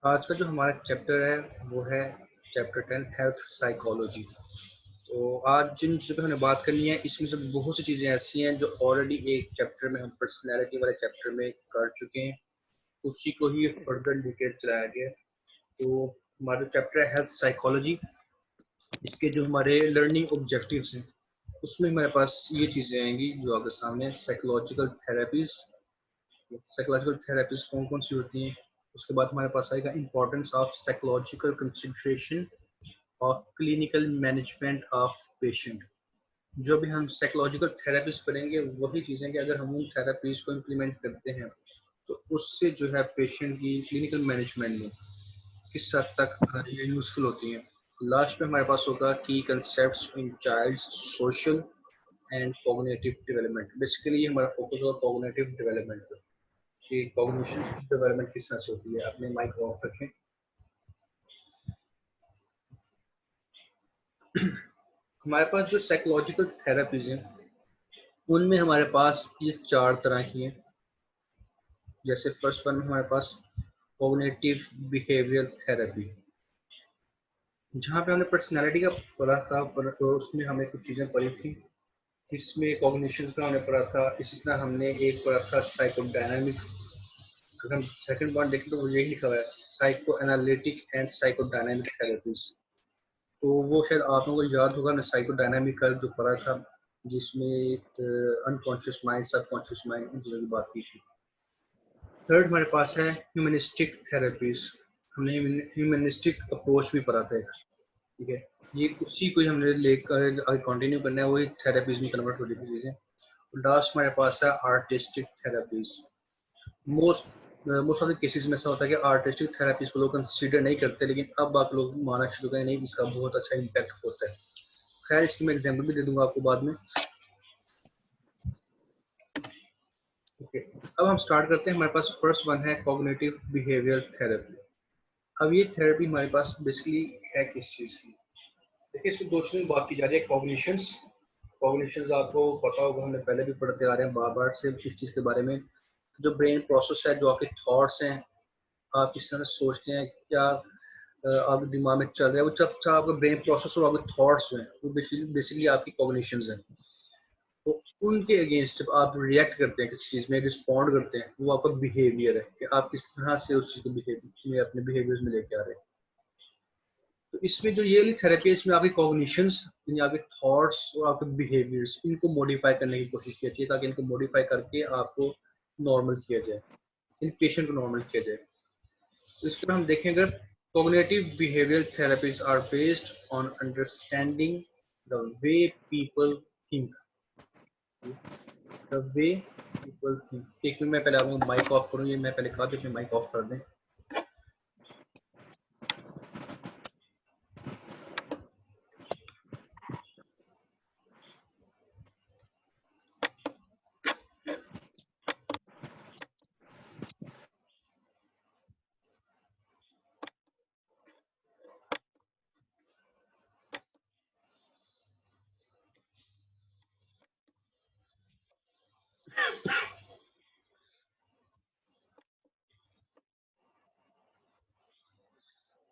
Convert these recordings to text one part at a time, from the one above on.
आज का जो हमारा चैप्टर है वो है चैप्टर 10 हेल्थ साइकोलॉजी। तो आज जिन चीज़ों पे हमने बात करनी है इसमें से बहुत सी चीज़ें ऐसी हैं जो ऑलरेडी एक चैप्टर में हम पर्सनैलिटी वाले चैप्टर में कर चुके हैं, उसी को ही फर्दर डिटेल चलाया गया है। तो हमारा चैप्टर है हेल्थ साइकोलॉजी, इसके जो हमारे लर्निंग ऑब्जेक्टिव्स हैं उसमें हमारे पास ये चीज़ें आएंगी जो आपके सामने साइकोलॉजिकल थेरेपीज। साइकोलॉजिकल थेरेपीज कौन कौन सी होती हैं, उसके बाद हमारे पास आएगा importance of psychological consideration of clinical management of patient. जो भी हम साइकोलॉजिकल थेरेपीज करेंगे वही चीज़ें कि अगर हम उन थेरेपीज को इम्प्लीमेंट करते हैं तो उससे जो है पेशेंट की क्लिनिकल मैनेजमेंट में किस हद तक ये यूजफुल होती हैं। लास्ट में हमारे पास होगा की concepts in child social and cognitive development. Basically हमारा फोकस होगा कॉग्निटिव डेवलपमेंट पर कि कॉग्निशन की डेवलपमेंट किस तरह से होती है। अपने माइक ऑफ रखें। हमारे पास जो साइकोलॉजिकल थेरेपीज हैं उनमें हमारे पास ये चार तरह की हैं। जैसे फर्स्ट वन हमारे पास कॉग्निटिव बिहेवियर थेरेपी, जहाँ पे हमने पर्सनालिटी का पढ़ा था, पर तो उसमें हमें कुछ चीज़ें पढ़ी थी जिसमें कॉग्निशन का हमने पढ़ा था। इसी तरह हमने एक पढ़ा था साइकोडायनामिक। अगर हम सेकंड वन देखें तो वो यही लिखा हुआ है psycho analytic and psychodynamic therapies. तो वो शायद आप लोगों को याद होगा, मैं साइकोडायनामिक का जो पढ़ा था जिसमें unconscious mind subconscious mind in चीज़ों की बात की थी। थर्ड हमारे पास है ह्यूमनिस्टिक थेरेपीज। हमने ह्यूमनिस्टिक अप्रोच भी पढ़ा था एक, ठीक है। ये उसी को ही हमने लेकर आगे कंटिन्यू करना है, वही थेरेपीज में कन्वर्ट हो चुकी चीज़ें। लास्ट हमारे पास है artistic therapies. Most most of the cases में ऐसा होता है कि आर्टिस्टिक थेरेपीज को लोग कंसिडर नहीं करते, लेकिन अब आप लोग माना शुरू करें नहीं इसका बहुत अच्छा इम्पैक्ट होता है। खैर इसकी मैं एग्जाम्पल भी दे दूंगा आपको बाद में। ओके, अब हम स्टार्ट करते हैं। हमारे पास फर्स्ट वन है कॉग्निटिव बिहेवियर थेरेपी। अब ये थेरेपी हमारे पास बेसिकली है किस चीज़ की। देखिए इसमें दो चीज़ों की बात की जा रही है, कॉग्निशंस। कॉग्निशंस आपको पता होगा, हमने पहले भी पढ़ते आ रहे हैं बार बार से इस चीज़ के बारे में। जो ब्रेन प्रोसेस है, जो आपके थॉट्स हैं, आप किस तरह सोचते हैं, क्या आपके दिमाग में चल रहा है, वो जब आपका ब्रेन प्रोसेस और आपके थॉट्स हैं वो बेसिकली आपकी कॉग्निशंस हैं। तो उनके अगेंस्ट जब आप रिएक्ट करते हैं, किसी चीज़ में रिस्पॉन्ड करते हैं, वो आपका बिहेवियर है कि आप किस तरह से उस चीज़ को बिहेवियर में अपने बिहेवियर्स में लेके आ रहे हैं। तो इसमें जो ये वाली थेरेपी है इसमें आपके कॉग्निशंस यानी आपके थॉट्स और आपके बिहेवियर्स इनको मॉडिफाई करने की कोशिश की जाती है ताकि इनको मॉडिफाई करके आपको नॉर्मल किया जाए, इन पेशेंट को नॉर्मल किया जाए। तो इसके बाद हम देखें अगर cognitive behavioral therapies are based on understanding the way people think, the way people think। एक मिनट मैं पहले आपको माइक ऑफ करूँ, ये मैं पहले कहा कि अपने माइक ऑफ कर दें।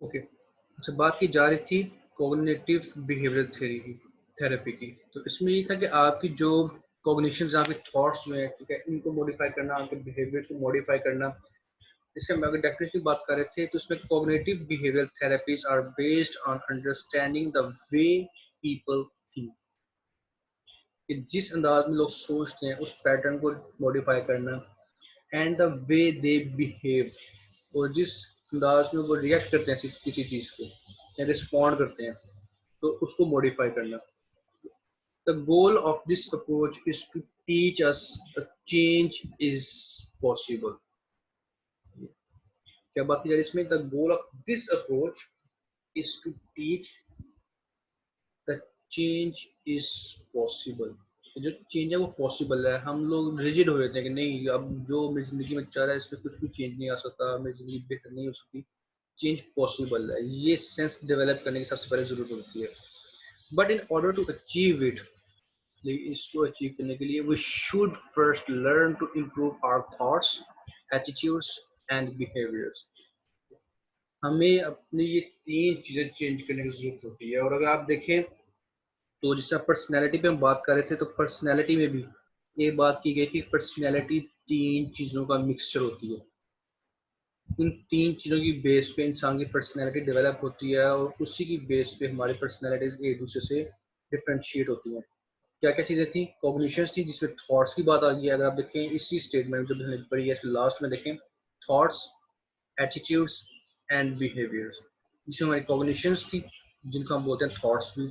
ओके, अच्छा बात की जा रही थी कॉग्निटिव बिहेवियरल थेरेपी की। तो इसमें ये था कि आपकी जो कॉग्निशंस, आपके थॉट्स जो हैं, ठीक है, इनको मॉडिफाई करना, आपके बिहेवियर्स को मॉडिफाई करना। इसके हम अगर डेफिनेटली बात कर रहे थे तो इसमें cognitive behavioural therapies are based on understanding the way people think, कि जिस अंदाज में लोग सोचते हैं उस पैटर्न को मॉडिफाई करना। And the way they behave, और जिस अंदाज में वो रिएक्ट करते हैं किसी चीज़ को या रिस्पॉन्ड करते हैं तो उसको मॉडिफाई करना। The goal of this approach is to teach us the change is possible. क्या बात की जा रही है इसमें, the goal of this approach is to teach the change is possible. जो चेंज है वो पॉसिबल है। हम लोग रिजिड हो जाते हैं कि नहीं अब जो मेरी जिंदगी में चल रहा है इसमें कुछ भी चेंज नहीं आ सकता, मेरी जिंदगी बेहतर नहीं हो सकती। चेंज पॉसिबल है, ये सेंस डेवलप करने की सबसे पहले जरूरत होती है। But in order to achieve it, इसको अचीव करने के लिए we should first learn to improve our thoughts, attitudes and behaviours. हमें अपनी ये 3 चीज़ें चेंज करने की ज़रूरत होती है। और अगर आप देखें तो जैसे पर्सनैलिटी पे हम बात कर रहे थे, तो पर्सनैलिटी में भी ये बात की गई थी, पर्सनैलिटी 3 चीज़ों का मिक्सचर होती है। इन 3 चीज़ों की बेस पे इंसान की पर्सनैलिटी डेवलप होती है और उसी की बेस पे हमारी पर्सनैलिटीज़ एक दूसरे से डिफरेंशिएट होती हैं। क्या-क्या चीज़ें थी? कॉग्निशंस थी, जिसमें थॉट्स की बात आ गई है। अगर आप देखें इसी स्टेटमेंट जो हमने पढ़ी है, लास्ट में देखें थॉट्स, एटीट्यूड्स एंड बिहेवियर्स। जिसमें हमारी कॉग्निशंस थी, जिनको हम बोलते हैं थॉट्स भी।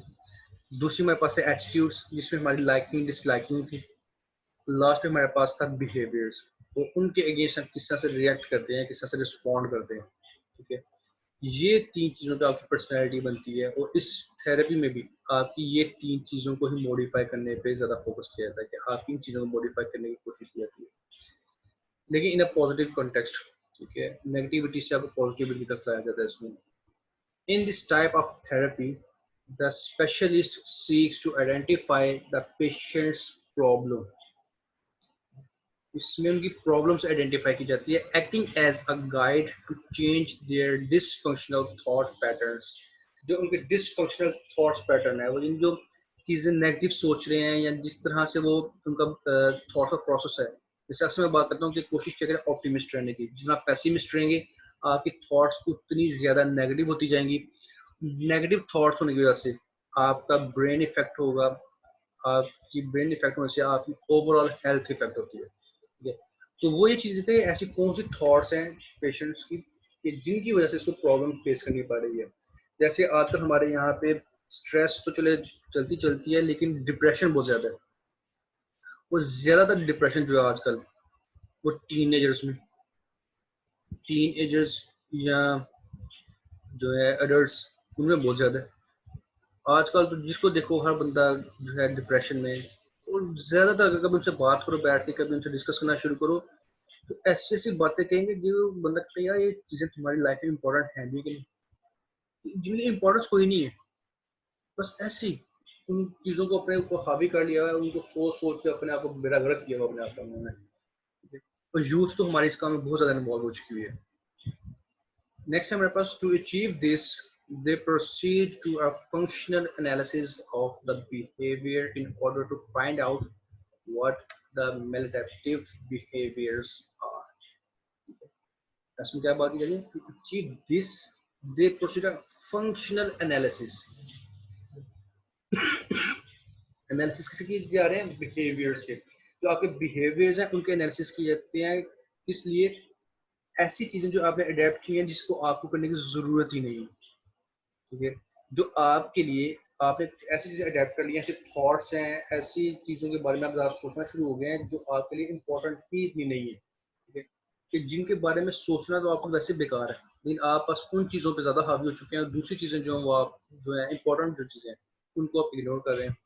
दूसरी हमारे पास है एटीट्यूड्स, जिसमें हमारी लाइकिंग डिसलाइकिंग थी। लास्ट में हमारे पास था बिहेवियर्स, तो उनके अगेंस्ट हम किस तरह से रिएक्ट करते हैं, किस तरह से रिस्पॉन्ड करते हैं। ठीक है, ये 3 चीज़ों पे आपकी पर्सनैलिटी बनती है और इस थेरेपी में भी आपकी ये 3 चीज़ों को ही मॉडिफाई करने पे ज़्यादा फोकस किया जाता है कि आपकी इन चीज़ों को मॉडिफाई करने की कोशिश की जाती है, लेकिन इन अ पॉजिटिव कॉन्टेक्स्ट। ठीक है, नेगेटिविटी से आपको पॉजिटिविटी तक लाया जाता है इसमें। In this type of therapy, the specialist seeks to identify the patient's problem. इसमें उनकी प्रॉब्लम्स आइडेंटिफाई की जाती है, acting as a guide to change their dysfunctional thought patterns. जो उनके डिसफंक्शनल थॉट्स पैटर्न है, वो इन जो चीज़ें नेगेटिव सोच रहे हैं या जिस तरह से वो उनका थॉट का प्रोसेस है। जैसे अक्सर मैं बात करता हूँ कि कोशिश क्या करें ऑप्टिमिस्ट रहने की। जितना आप पेसिमिस्ट रहेंगे, आपकी थॉट्स उतनी ज़्यादा नेगेटिव होती जाएंगी। नेगेटिव थॉट्स होने की वजह से आपका ब्रेन इफेक्ट होगा, आपकी ब्रेन इफेक्ट होने से आपकी ओवरऑल हेल्थ इफेक्ट होती है। ठीक है, तो वो ये चीज़ देते हैं ऐसी कौन सी थॉट्स हैं पेशेंट्स की कि जिनकी वजह से इसको प्रॉब्लम फेस करनी पड़ रही है। जैसे आजकल हमारे यहाँ पे स्ट्रेस तो चले चलती चलती है, लेकिन डिप्रेशन बहुत ज़्यादा है। वो ज़्यादातर डिप्रेशन जो है आजकल, वो टीन एजर्स या जो है अडल्ट, उनमें बहुत ज़्यादा है। आजकल तो जिसको देखो हर बंदा जो है डिप्रेशन में। और ज़्यादातर अगर कभी उनसे बात करो, बैठ के कभी उनसे डिस्कस करना शुरू करो, तो ऐसी ऐसी बातें कहेंगे जो बंदा कहता है यार ये चीज़ें तुम्हारी लाइफ में इंपॉर्टेंट है भी कि नहीं, जिनकी इंपॉर्टेंस कोई नहीं है, बस ऐसे ही उन चीज़ों को अपने ऊपर हावी कर लिया है, उनको सोच सोच के अपने आप को बेड़ा गर्क किया हुआ अपने आप का उन्होंने। और यूथ तो हमारे इस काम में बहुत ज़्यादा इन्वॉल्व हो चुकी हुई है। नेक्स्ट है हमारे पास, to achieve this they proceed to a functional analysis of the behavior in order to find out what the maladaptive behaviors are. इसमें क्या बात की जा रही है? To achieve this, they proceed a functional analysis. Analysis किसे किए जा रहे हैं? बिहेवियर्स के। जो आपके बिहेवियर्स हैं उनके एनालिसिस किए जाते हैं। किस लिए? ऐसी चीजें जो आपने अडेप्ट की हैं जिसको आपको करने की जरूरत ही नहीं है। ठीक है, जो आपके लिए आपने ऐसी चीजें अडेप्ट कर ली हैं, ऐसे थॉट्स हैं, ऐसी चीजों के बारे में आप ज़्यादा सोचना शुरू हो गए हैं जो आपके लिए इंपॉर्टेंट ही इतनी नहीं है। ठीक है, कि जिनके बारे में सोचना तो आपको वैसे बेकार है, लेकिन आप बस उन चीज़ों पे ज़्यादा हावी हो चुके हैं और दूसरी चीज़ें जो हैं वो आप जो है इंपॉर्टेंट जो चीज़ें हैं उनको आप इग्नोर कर रहे हैं।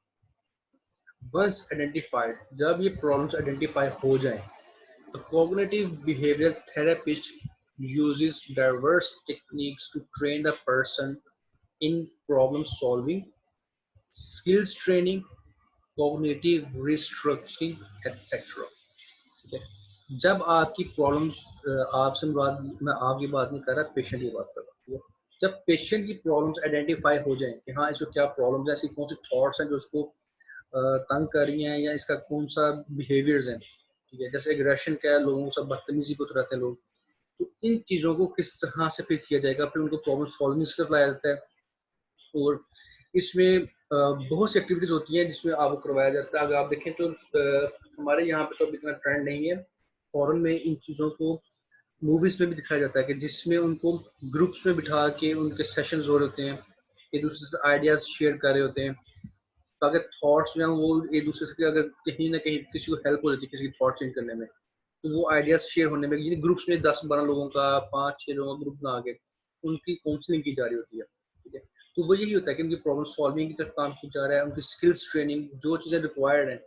वंस आइडेंटिफाइड, जब ये प्रॉब्लम्स आइडेंटिफाई हो जाएं, the cognitive behavioral therapist uses diverse techniques to train the person in problem solving, skills training, cognitive restructuring, etc. ठीक है, जब आपकी प्रॉब्लम्स, आपसे मैं आपकी बात नहीं कर रहा, पेशेंट की बात कर रहा हूँ। ठीक है, जब पेशेंट की प्रॉब्लम्स आइडेंटिफाई हो जाएं कि हाँ इसको क्या प्रॉब्लम्स है, ऐसी कौन सी थॉट्स हैं जो उसको तंग कर रही हैं, या इसका कौन सा बिहेवियर्स हैं। ठीक है, जैसे एग्रेशन क्या है, लोगों से बदतमीजी को रहते हैं लोग। तो इन चीज़ों को किस तरह से फिर किया जाएगा, फिर उनको प्रॉब्लम सॉल्विंग से लाया जाता है। और इसमें बहुत सी एक्टिविटीज होती हैं जिसमें आपको करवाया जाता है। अगर आप देखें तो हमारे यहाँ पे तो अभी इतना ट्रेंड नहीं है, फॉरेन में इन चीज़ों को मूवीज में भी दिखाया जाता है कि जिसमें उनको ग्रुप्स में बिठा के उनके सेशंस हो रहे होते हैं, एक दूसरे से आइडियाज शेयर कर रहे होते हैं। तो अगर थॉट्स जो हैं वो एक दूसरे से अगर कहीं ना कहीं किसी को हेल्प हो जाती है किसी की थॉट चेंज करने में, तो वो आइडियाज शेयर होने में, ये ग्रुप्स में 10-12 लोगों का, 5-6 लोगों का ग्रुप बना के उनकी काउंसलिंग की जा रही होती है। ठीक है, तो वो यही होता है कि उनकी प्रॉब्लम सॉल्विंग की तरफ काम किया जा रहा है, उनकी स्किल्स ट्रेनिंग, जो चीज़ें रिक्वायर्ड हैं,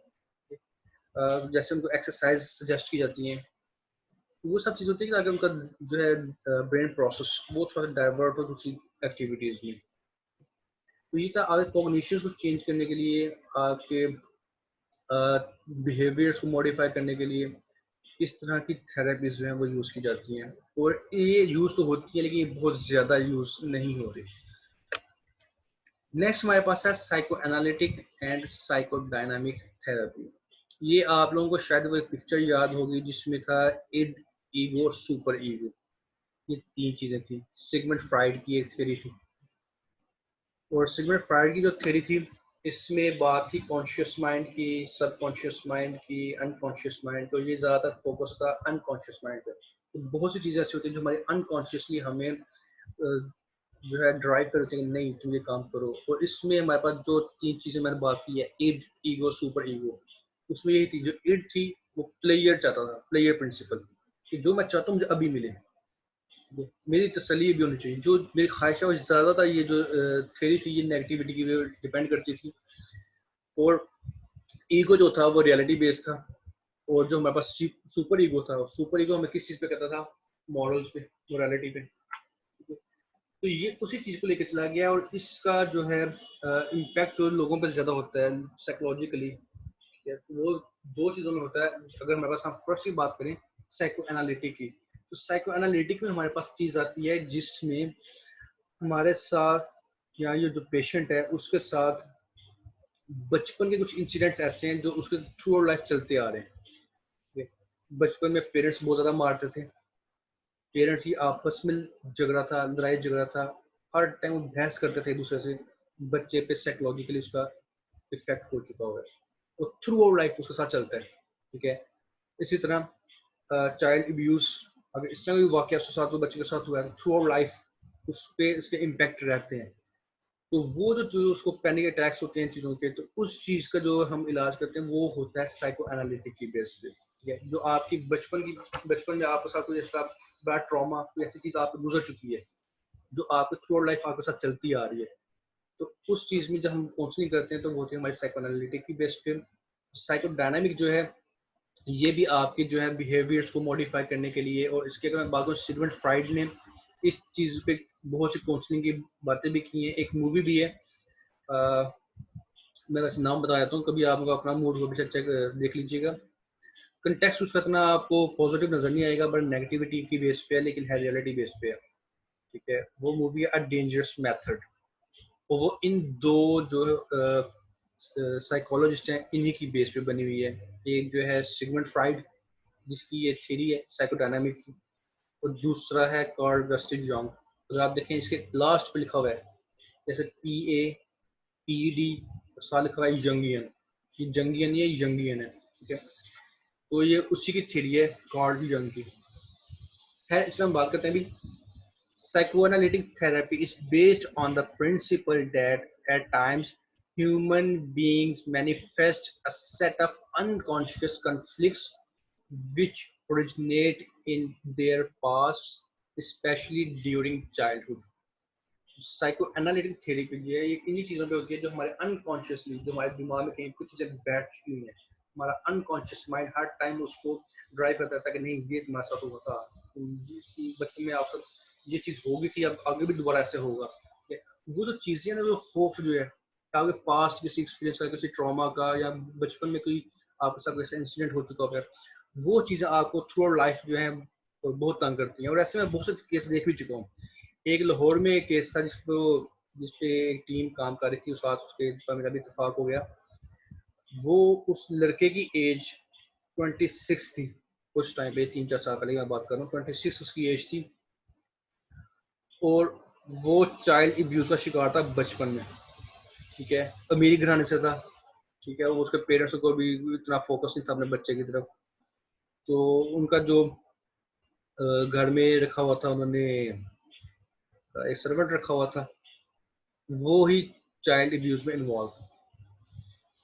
जैसे उनको एक्सरसाइज सजेस्ट की जाती हैं, तो वो सब चीज़ होती है कि ताकि उनका जो है ब्रेन प्रोसेस वो थोड़ा डाइवर्ट हो दूसरी एक्टिविटीज में। तो ये था आपके कॉग्निशंस को चेंज करने के लिए, आपके बिहेवियर्स को मॉडिफाई करने के लिए, इस तरह की थेरेपीज जो है वो यूज की जाती हैं, और ये यूज तो होती है लेकिन ये बहुत ज्यादा यूज नहीं हो रही। नेक्स्ट हमारे पास है psycho analytic and psychodynamic therapy. ये आप लोगों को शायद वो एक पिक्चर याद होगी जिसमें था इड, ईगो, सुपर ईगो। ये तीन चीजें थी। सिगमंड फ्राइड की एक थ्योरी थी, और सिगमंड फ्राइड की जो थ्योरी थी इसमें बात थी कॉन्शियस माइंड की, सबकॉन्शियस माइंड की, अनकॉन्शियस माइंड। तो ये ज्यादातर फोकस था अनकॉन्शियस माइंड पे। तो बहुत सी चीजें ऐसी होती हैं जो हमारे अनकॉन्शियसली हमें जो है ड्राइव करते हैं, नहीं तुम ये काम करो। और इसमें हमारे पास जो तीन चीजें मैंने बात की है, इड, ईगो, सुपर ईगो, उसमें यही थी। जो इड थी वो प्लेयर चाहता था, प्लेयर प्रिंसिपल, कि जो मैं चाहता हूँ मुझे अभी मिले, मेरी तसल्ली भी होनी चाहिए। जो मेरी ख्वाहिश है वो ज्यादा था। ये जो थ्योरी थी ये नेगेटिविटी की डिपेंड करती थी। और ईगो जो था वो रियलिटी बेस्ड था। और जो हमारे पास सुपर ईगो था, सुपर ईगो हमें किस चीज पे कहता था? मॉरल्स पे, मोरालिटी पे। तो ये उसी चीज को लेकर चला गया, और इसका जो है इम्पैक्ट जो लोगों पर ज्यादा होता है साइकोलॉजिकली, वो दो चीजों में होता है। अगर हमारे पास हम फर्स्ट की बात करें साइको एनालिटिक की, तो साइको एनालिटिक में हमारे पास चीज आती है जिसमें हमारे साथ या ये जो पेशेंट है उसके साथ बचपन के कुछ इंसिडेंट्स ऐसे हैं जो उसके थ्रू लाइफ चलते आ रहे हैं। बचपन में पेरेंट्स बहुत ज्यादा मारते थे, पेरेंट्स की आपस में झगड़ा था, लड़ाई झगड़ा था, हर टाइम वो बहस करते थे एक दूसरे से। बच्चे पे साइकोलॉजिकली उसका इफेक्ट हो चुका हुआ है, वो थ्रू आउट लाइफ उसके साथ चलता है। ठीक है। इसी तरह चाइल्ड अब्यूज, अगर इस तरह भी वाकया उसके साथ बच्चे के साथ हुआ है, थ्रू आउट लाइफ उस पर इसके इम्पैक्ट रहते हैं। तो वो जो उसको पैनिक अटैक्स होते हैं चीज़ों के, तो उस चीज़ का जो हम इलाज करते हैं वो होता है साइको एनालिटिक की बेस पे। ठीक है। जो आपकी बचपन में आपके साथ कोई ऐसा बड़ा ट्रॉमा, कोई ऐसी चीज़ आपको गुजर चुकी है जो आपके थ्रू लाइफ आपके साथ चलती आ रही है, तो उस चीज़ में जब हम काउंसलिंग करते हैं तो वो होती है हमारी साइको एनालिटिक की बेस पे। साइको डायनामिक जो है ये भी आपके जो है बिहेवियर्स को मॉडिफाई करने के लिए, और इसके अगर मैं बात करूँ सिगमंड फ्राइड ने इस चीज़ पे बहुत सी काउंसलिंग की बातें भी की हैं। एक मूवी भी है, मैं वैसे नाम बता देता हूँ, कभी आप अपना मूड को भी चेक देख लीजिएगा। कंटेक्स्ट उसका इतना आपको पॉजिटिव नजर नहीं आएगा, बट नेगेटिविटी की बेस पे है, लेकिन है रियलिटी बेस पे है। ठीक है। वो मूवी है अ डेंजरस मेथड, और वो इन दो जो साइकोलॉजिस्ट हैं इन्हीं की बेस पे बनी हुई है। एक जो है सिगमंड फ्राइड जिसकी ये थ्योरी है साइकोडायनामिक की, और दूसरा है कार्ल गस्टिव जंग। अगर आप देखें इसके लास्ट पे लिखा हुआ है जैसे PA PED, साल लिखा हुआ है यंगियन। ये जंगियन ये यंगियन है। ठीक है। तो ये उसी की थ्योरी है, कार्ल जंग की है। इसमें हम बात करते हैं अभी। Psychoanalytic therapy is based on the principle that at times human beings manifest a set of unconscious conflicts which originate in their pasts, especially during childhood. Psycho analytic theory पे ये इन्हीं चीज़ों पे होती है जो हमारे अनकॉन्शियसली, जो हमारे दिमाग में कहीं कुछ चीज़ें बैठ चुकी हैं। हमारा अनकॉन्शियस माइंड हर टाइम उसको ड्राइव करता था कि नहीं ये तुम्हारे साथ होता, बचपन में आपको ये चीज़ होगी थी, अब आगे भी दोबारा ऐसे होगा। वो जो चीज़ें ना, जो खौफ जो है आपके पास्ट किसी एक्सपीरियंस का, किसी ट्रॉमा का, या बचपन में कोई आपके साथ वैसा इंसिडेंट हो चुका है, वो चीज़ें आपको थ्रू लाइफ जो है बहुत तंग करती हैं। और ऐसे में बहुत से केस देख भी चुका हूँ। एक लाहौर में एक केस था जिसपे एक टीम काम कर रही थी, उस रात उसके पर मेरा भी इत्तेफाक हो गया। वो उस लड़के की एज 26 थी उस टाइम पे, 3-4 साल पहले की मैं बात कर रहा हूँ। 26 उसकी एज थी, और वो चाइल्ड अब्यूज का शिकार था बचपन में। ठीक है। अमीरी घराने से था। ठीक है। वो उसके पेरेंट्स को भी इतना फोकस नहीं था अपने बच्चे की तरफ। तो उनका जो घर में रखा हुआ था उन्होंने, एक सर्वेंट रखा हुआ था, वो ही चाइल्ड अब्यूज में इन्वॉल्व था।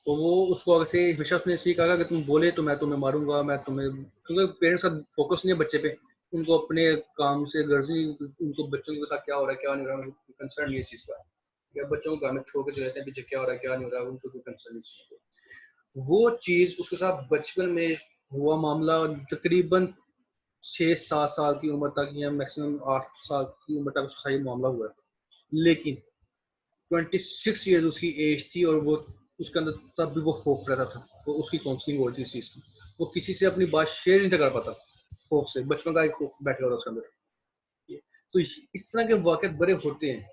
तो वो उसको अगर से हमेशा उसने इसी कहा कि तुम बोले तो मैं तुम्हें मारूंगा, मैं तुम्हें, क्योंकि पेरेंट्स का फोकस नहीं है बच्चे पे, उनको अपने काम से गर्जी, उनको बच्चों के साथ क्या हो रहा है क्या नहीं हो रहा है कंसर्न नहीं है इस चीज़ का। या बच्चों को घर में छोड़ के चले जाते हैं पीछे क्या हो रहा है क्या नहीं हो रहा है, उनको कोई कंसर्न नहीं है। वो चीज़ उसके साथ बचपन में हुआ मामला, तकरीबन 6-7 साल की उम्र तक या मैक्सिमम 8 साल की उम्र तक उसका सही मामला हुआ है। लेकिन 26 ईयर उसकी एज थी, और वो उसके अंदर तब भी वो होप रहता था। वो उसकी काउंसलिंग हो रही थी इस चीज़ की। वो किसी से अपनी बात शेयर नहीं कर पाता, खौफ से, बचपन का एक खौफ बैठा हुआ उसके अंदर। तो इस तरह के वाक़े बड़े होते हैं।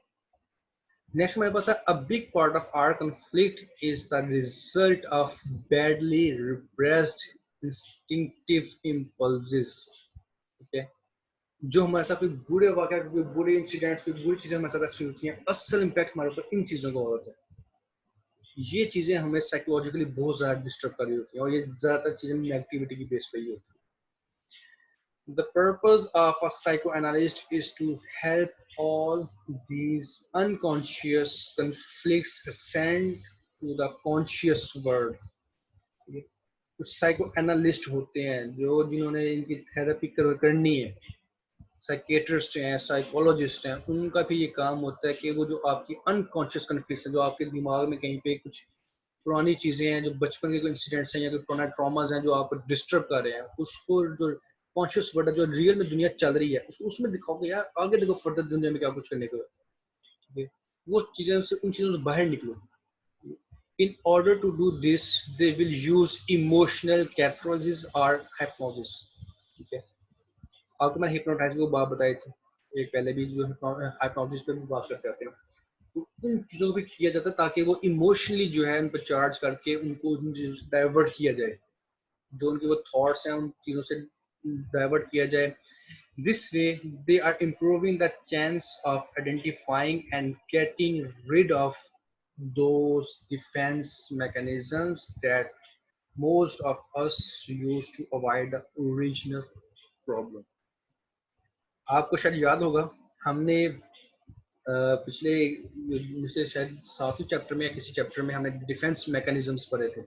नेक्स्ट हमारे पास है a big part of our conflict is the result of badly repressed instinctive impulses. ठीक है, जो हमारे साथ कोई बुरे वाक़े, कोई बुरे इंसिडेंट्स, कोई बुरी चीज़ें हमारे साथ ऐसी होती हैं, असल इम्पैक्ट हमारे ऊपर इन चीज़ों का होता है। ये चीज़ें हमें साइकोलॉजिकली बहुत ज़्यादा डिस्टर्ब कर रही होती हैं, और ये ज़्यादातर चीज़ें नेगेटिविटी की बेस पे ही होती हैं। The purpose of a psychoanalyst is to help all these unconscious conflicts ascend to the conscious world. कुछ साइको एनालिस्ट होते हैं जो जिन्होंने इनकी थेरेपी करनी है, साइकेट्रिस्ट हैं, साइकोलॉजिस्ट हैं, उनका भी ये काम होता है कि वो जो आपकी अनकॉन्शियस कन्फ्लिक्ट्स है, जो आपके दिमाग में कहीं पे कुछ पुरानी चीजें हैं, जो बचपन के कोई इंसिडेंट्स हैं या कोई पुराना ट्रॉमास हैं जो आपको डिस्टर्ब कर रहे हैं, उसको जो कॉन्शियस वर्ल्ड है, जो रियल में दुनिया चल रही है, उसको उसमें दिखाओगे यार, आगे देखो फर्दर दुनिया में क्या कुछ करने को है। ठीक है, वो चीजें से, उन चीजों से बाहर निकलो। In order to do this, they will use emotional catharsis or hypnosis. ठीक है, आपको मैंने हिप्नोटाइज की बात बताई थी एक पहले भी, जो हाइप्नोसिस पे भी बात करते रहते हैं। तो इन चीज़ों को भी किया जाता है ताकि वो इमोशनली जो है उन पर चार्ज करके उनको उन चीज़ों से डाइवर्ट किया जाए, जो उनके वो थॉट्स हैं उन चीज़ों से डाइवर्ट किया जाए। This way they are improving the chance of identifying and getting rid of those defense mechanisms that most of us use to avoid the original problem. आपको शायद याद होगा, हमने पिछले जैसे शायद 7वें चैप्टर में या किसी चैप्टर में हमने डिफेंस मैकेनिज्म्स पढ़े थे,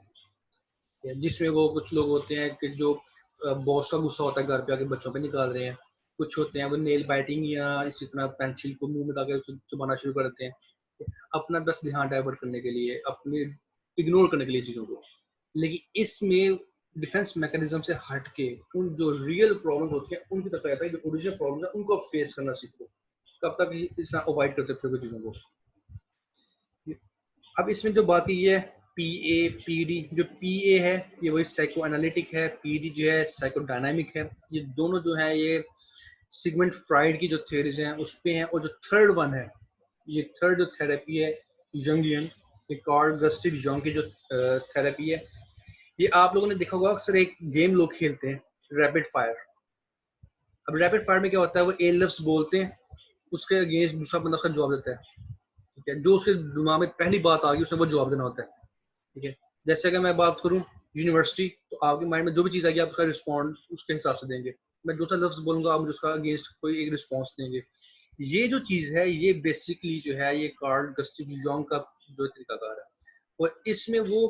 जिसमें वो कुछ लोग होते हैं कि जो बॉस का गुस्सा होता है घर पे आके बच्चों पे निकाल रहे हैं, कुछ होते हैं वो नेल बाइटिंग या इसी तरह पेंसिल को मुंह में डाल के चबाना शुरू कर देते हैं, अपना बस ध्यान डाइवर्ट करने के लिए, अपने इग्नोर करने के लिए चीज़ों को। लेकिन इसमें डिफेंस मैकेनिज्म से हट के उन जो रियल प्रॉब्लम होती है उनकी तरफ आता है, जो ओरिजिनल प्रॉब्लम है उनको फेस करना सीखो। कब तक इस तरह अवॉइड करते थे चीज़ों को। अब इसमें जो बात ये है पी ए पी डी, जो पी ए है ये वही साइको एनालिटिक है, पी डी जो है साइको डायनामिक है। ये दोनों जो है ये सिगमंड फ्राइड की जो थ्योरीज हैं उस पे हैं। और जो थर्ड वन है, ये थर्ड जो थेरेपी है यंगियन, ये कार्ल गस्टिव यंग की जो थेरेपी है, ये आप लोगों ने देखा होगा अक्सर एक गेम लोग खेलते हैं, रैपिड फायर। अब रैपिड फायर में क्या होता है, वो ए लफ्ज बोलते हैं, उसके अगेंस्ट दूसरा बंदा उसका जवाब देता है। ठीक है, जो उसके दिमाग में पहली बात आ गई उसे वो जवाब देना होता है। ठीक है, जैसे अगर मैं बात करूं यूनिवर्सिटी, तो आपके माइंड में जो भी चीज़ आएगी आप उसका रिस्पॉन्ड उसके हिसाब से देंगे। मैं दूसरा लफ्ज बोलूंगा, आप मुझे उसका अगेंस्ट कोई एक रिस्पॉन्स देंगे। ये जो चीज़ है ये बेसिकली जो है ये कार्ल गस्टिव यंग का जो तरीकाकार है, और इसमें वो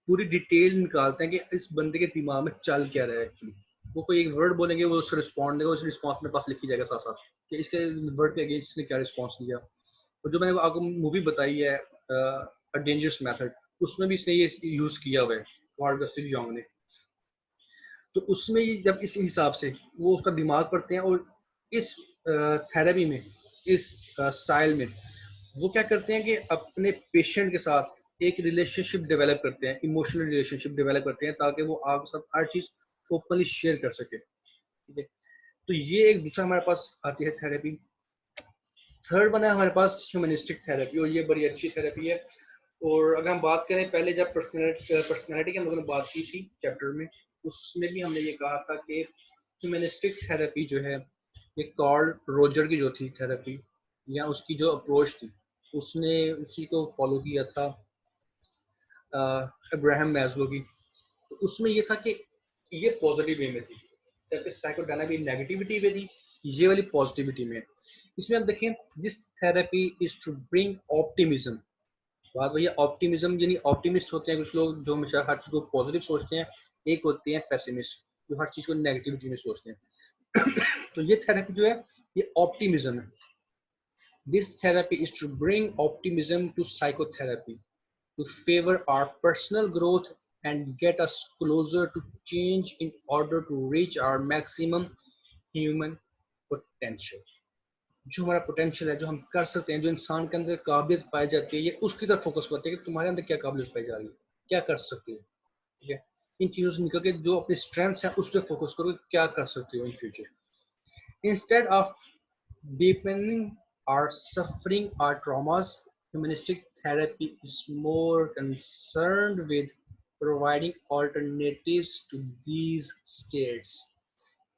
पूरी डिटेल निकालते हैं कि इस बंदे के दिमाग में चल क्या रहा है एक्चुअली। वो कोई एक वर्ड बोलेंगे, वो उससे रिस्पॉन्ड देगा, उस रिस्पॉन्स मेरे पास लिखी जाएगा साथ साथ कि इसके वर्ड के अगेंस्ट इसने क्या रिस्पॉन्स दिया। और जो मैंने आपको मूवी बताई है अ डेंजरस मेथड, उसमें भी इसने ये यूज किया हुआ है कार्ल गस्टिव यंग ने। तो उसमें जब इस हिसाब से वो उसका दिमाग पढ़ते हैं, और इस थेरेपी में, इस स्टाइल में वो क्या करते हैं कि अपने पेशेंट के साथ एक रिलेशनशिप डेवलप करते हैं, इमोशनल रिलेशनशिप डेवलप करते हैं, ताकि वो आपके साथ हर चीज ओपनली शेयर कर सके। ठीक है, तो ये एक दूसरा हमारे पास आती है थेरेपी। थर्ड बना है हमारे पास ह्यूमनिस्टिक थेरेपी, और ये बड़ी अच्छी थेरेपी है। और अगर हम बात करें, पहले जब पर्सनैलिटी की हम लोगों ने बात की थी चैप्टर में, उसमें भी हमने ये कहा था कि ह्यूमनिस्टिक थेरेपी जो है ये कार्ल रोजर की जो थी थेरेपी, या उसकी जो अप्रोच थी, उसने उसी को फॉलो किया था अब्राहम मैस्लो की। तो उसमें ये था कि ये पॉजिटिव वे में थी, जबकि साइकोडायनामिक नेगेटिविटी में थी, ये वाली पॉजिटिविटी में। इसमें आप देखें, this therapy is to bring optimism. बात वही है, ऑप्टिमिज्म यानी ऑप्टिमिस्ट होते हैं कुछ लोग जो हमेशा हर चीज को पॉजिटिव सोचते हैं, एक होते हैं पेसिमिस्ट जो हर चीज को नेगेटिविटी में सोचते हैं। तो ये थेरेपी जो है ये ऑप्टिमिज्म है। This therapy is to bring optimism to psychotherapy to favor our personal growth and get us closer to change in order to reach our maximum human potential. जो हमारा पोटेंशियल है, जो हम कर सकते हैं, जो इंसान के अंदर काबिलियत पाई जाती है, ये उसकी तरफ फोकस करते हैं कि तुम्हारे अंदर क्या काबिलियत पाई जा रही है, क्या कर सकते हैं। ठीक है, इन चीज़ों से निकल के जो अपनी स्ट्रेंथ्स हैं उस पर फोकस करो, क्या कर सकते हो in future. Instead of deepening our suffering or traumas, humanistic therapy is more concerned with providing alternatives to these states.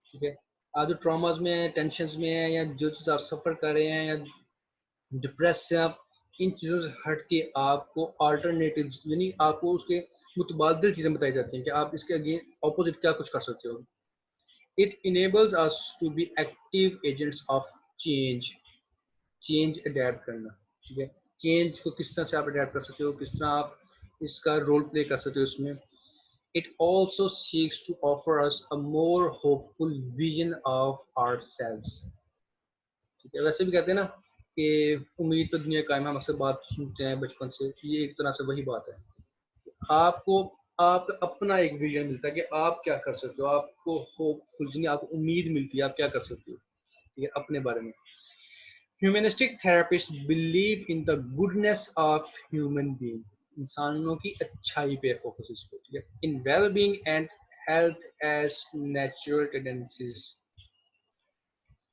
ठीक है, आप जो ट्रॉमास में हैं, टेंशन में हैं, या जो चीज़ आप सफ़र कर रहे हैं, या डिप्रेस से आप, इन चीज़ों से हट के आपको अल्टरनेटिव, यानी आपको उसके मुतबादिल चीज़ें बताई जाती हैं कि आप इसके अगेंस्ट ऑपोजिट क्या कुछ कर सकते हो। It enables us to be active agents of change, change adapt करना। ठीक है, चेंज को किस तरह से आप अडेप्ट कर सकते हो, किस तरह आप इसका रोल प्ले कर सकते हो इसमें। It also seeks to offer us a more hopeful vision of our selves. ठीक है, वैसे भी कहते हैं ना कि उम्मीद पर दुनिया कायम, हम अक्सर बात सुनते हैं बचपन से, ये एक तरह से वही बात है। आपको आप अपना एक विजन मिलता है कि आप क्या कर सकते हो, आपको होपफुल, आपको उम्मीद मिलती है आप क्या कर सकते हो, ठीक है, अपने बारे में। Humanistic therapists believe in the goodness of human being, इंसानों की अच्छाई पे फोकस इसको, ठीक है, in well-being and health as natural tendencies।